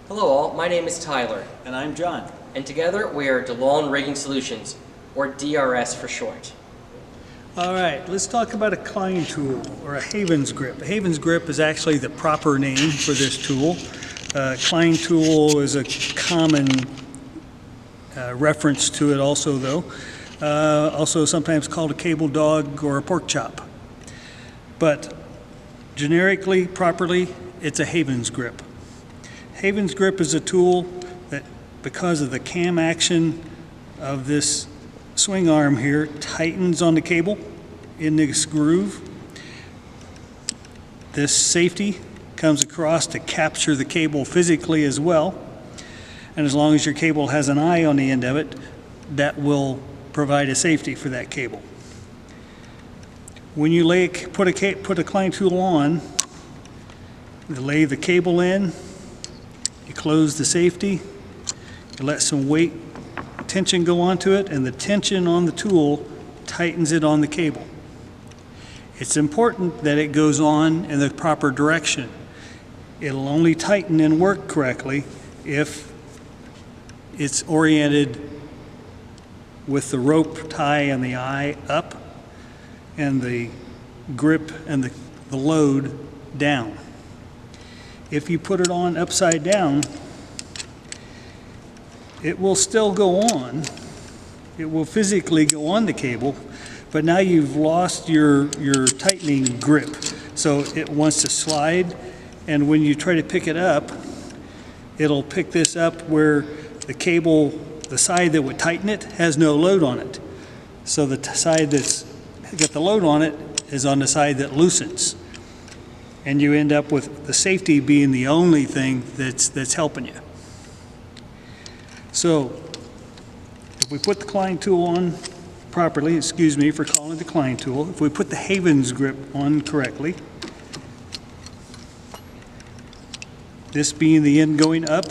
Hello all, my name is Tyler, And I'm John. and together we are DeLong Rigging Solutions, or DRS for short. All right, let's talk about a Klien tool, or a Haven's grip. A Haven's grip is actually the proper name for this tool. Klien tool is a common reference to it also, though. Also sometimes called a cable dog or a pork chop. But generically, properly, it's a Haven's grip. Haven's grip is a tool that, because of the cam action of this swing arm here, tightens on the cable in this groove. This safety comes across to capture the cable physically as well. And as long as your cable has an eye on the end of it, that will provide a safety for that cable. When you put a Klien tool on, you lay the cable in, you close the safety, you let some weight tension go onto it, and the tension on the tool tightens it on the cable. It's important that it goes on in the proper direction. It'll only tighten and work correctly if it's oriented with the rope tie and the eye up and the grip and the load down. If you put it on upside down, it will still go on. It will physically go on the cable, but now you've lost your tightening grip. So it wants to slide, and when you try to pick it up, it'll pick this up where the cable, the side that would tighten it, has no load on it. So the side that's got the load on it is on the side that loosens. And you end up with the safety being the only thing that's helping you. So if we put the Klien tool on properly, excuse me for calling it the Klien tool, if we put the Haven's grip on correctly, this being the end going up,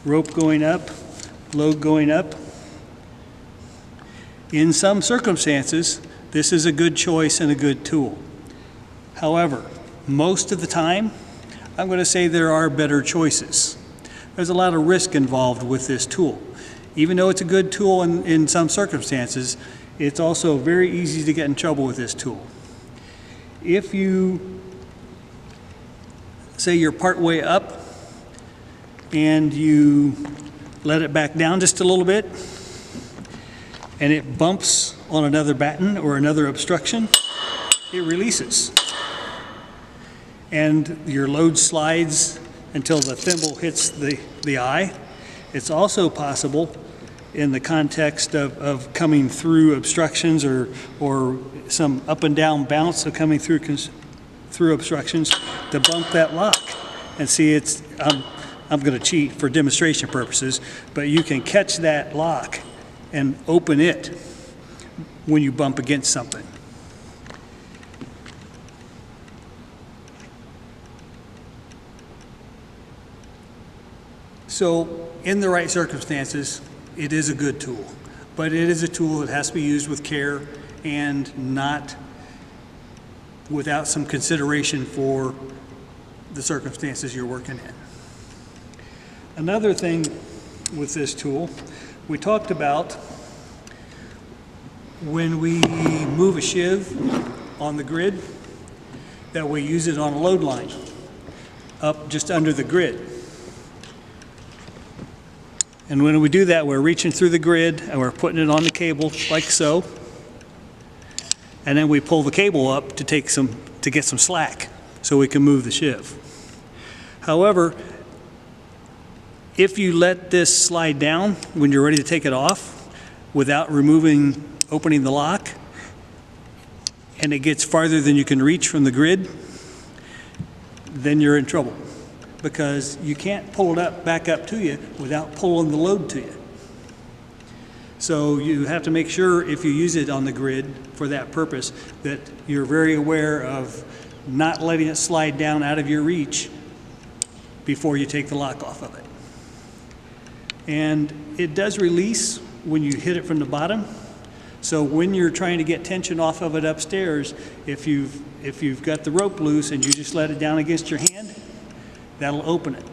rope going up, load going up, in some circumstances, this is a good choice and a good tool. However, most of the time, I'm going to say there are better choices. There's a lot of risk involved with this tool. Even though it's a good tool in some circumstances, it's also very easy to get in trouble with this tool. If you say you're part way up and you let it back down just a little bit and it bumps on another batten or another obstruction, it releases. And your load slides until the thimble hits the eye. It's also possible in the context of coming through obstructions or some up and down bounce of coming through obstructions to bump that lock. And see, I'm going to cheat for demonstration purposes, but you can catch that lock and open it when you bump against something. So in the right circumstances, it is a good tool, but it is a tool that has to be used with care and not without some consideration for the circumstances you're working in. Another thing with this tool, we talked about when we move a shiv on the grid, that we use it on a load line up just under the grid. And when we do that, we're reaching through the grid and we're putting it on the cable like so. And then we pull the cable up to get some slack so we can move the shiv. However, if you let this slide down when you're ready to take it off without opening the lock, and it gets farther than you can reach from the grid, then you're in trouble, because you can't pull it back up to you without pulling the load to you. So you have to make sure, if you use it on the grid for that purpose, that you're very aware of not letting it slide down out of your reach before you take the lock off of it. And it does release when you hit it from the bottom. So when you're trying to get tension off of it upstairs, if you've got the rope loose and you just let it down against your hand, that'll open it.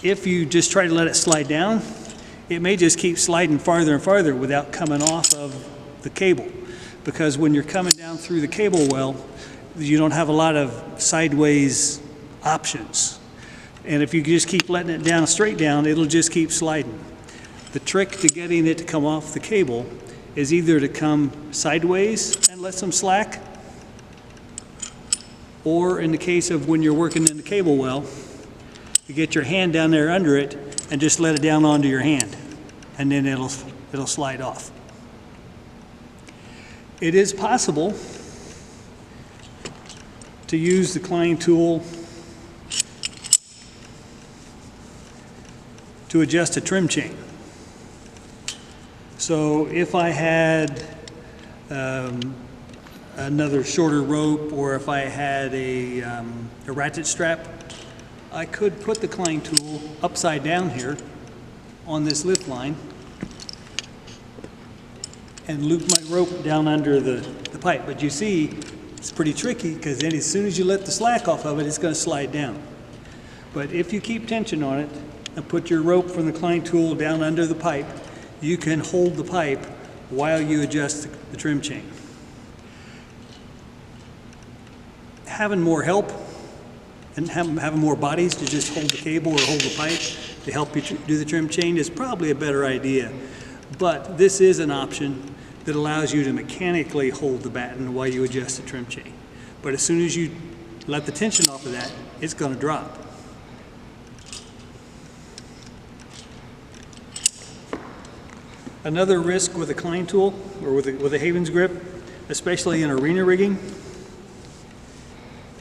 If you just try to let it slide down, it may just keep sliding farther and farther without coming off of the cable. Because when you're coming down through the cable well, you don't have a lot of sideways options. And if you just keep letting it down straight down, it'll just keep sliding. The trick to getting it to come off the cable is either to come sideways and let some slack, or in the case of when you're working in the cable well, you get your hand down there under it and just let it down onto your hand, and then it'll slide off. It is possible to use the Klien tool to adjust a trim chain. So if I had another shorter rope, or if I had a ratchet strap, I could put the Klien tool upside down here on this lift line and loop my rope down under the pipe. But you see, it's pretty tricky, because then as soon as you let the slack off of it, it's going to slide down. But if you keep tension on it and put your rope from the Klien tool down under the pipe, you can hold the pipe while you adjust the trim chain. Having more help and having more bodies to just hold the cable or hold the pipe to help you do the trim chain is probably a better idea. But this is an option that allows you to mechanically hold the batten while you adjust the trim chain. But as soon as you let the tension off of that, it's going to drop. Another risk with a Klien tool, or with a Havens grip, especially in arena rigging,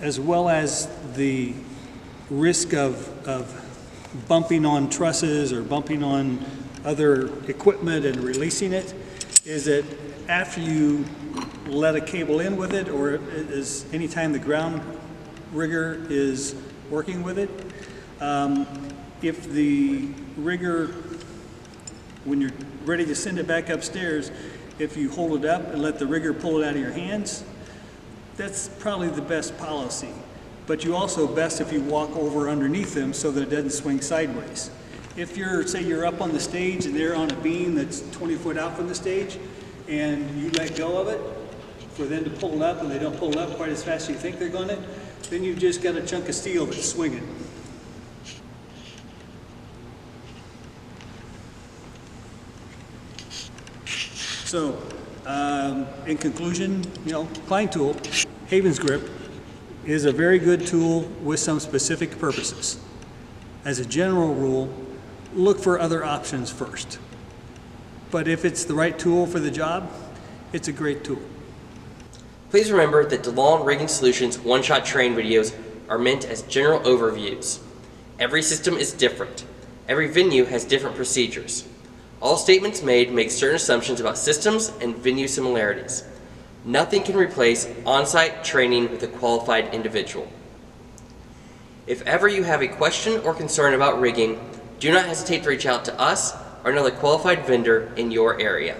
as well as the risk of bumping on trusses or bumping on other equipment and releasing it, is that after you let a cable in with it, or is anytime the ground rigger is working with it, if the rigger, when you're ready to send it back upstairs, if you hold it up and let the rigger pull it out of your hands, that's probably the best policy. But you also best if you walk over underneath them so that it doesn't swing sideways. If say you're up on the stage and they're on a beam that's 20 foot out from the stage, and you let go of it for them to pull it up, and they don't pull it up quite as fast as you think they're going to, then you've just got a chunk of steel that's swinging. So, in conclusion, Klien tool, Havens grip, is a very good tool with some specific purposes. As a general rule, look for other options first. But if it's the right tool for the job, it's a great tool. Please remember that DeLong Rigging Solutions one-shot training videos are meant as general overviews. Every system is different. Every venue has different procedures. All statements made make certain assumptions about systems and venue similarities. Nothing can replace on-site training with a qualified individual. If ever you have a question or concern about rigging, do not hesitate to reach out to us or another qualified vendor in your area.